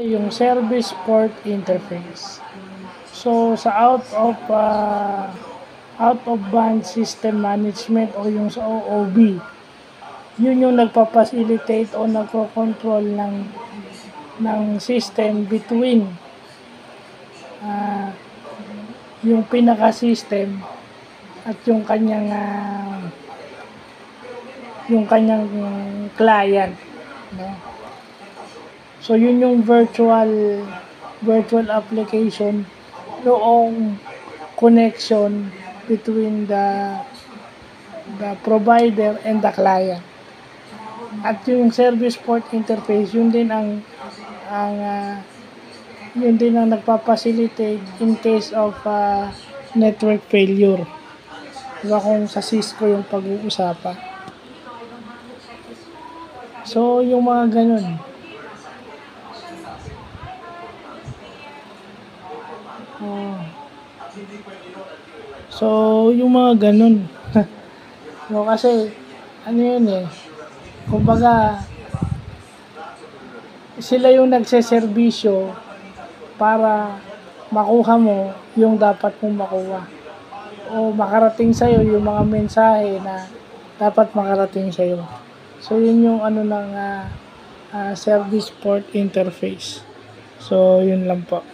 Yung service port interface. So sa out of band system management o yung sa OOB, yun yung nagpa-facilitate o nagko-control ng system between yung pinaka-system at yung kanyang client, no? So yun yung virtual application, noong connection between the provider and the client. At yung service port interface, yun din ang nagpa-facilitate in case of network failure. Diba kung sa Cisco yung pag-uusapan. So yung mga ganun. So yung mga ganun. No, kasi ano yun kumbaga sila yung nagseserbisyo para makuha mo yung dapat mong makuha o makarating sa'yo yung mga mensahe na dapat makarating sa'yo. So yun yung ng service port interface. So yun lang po.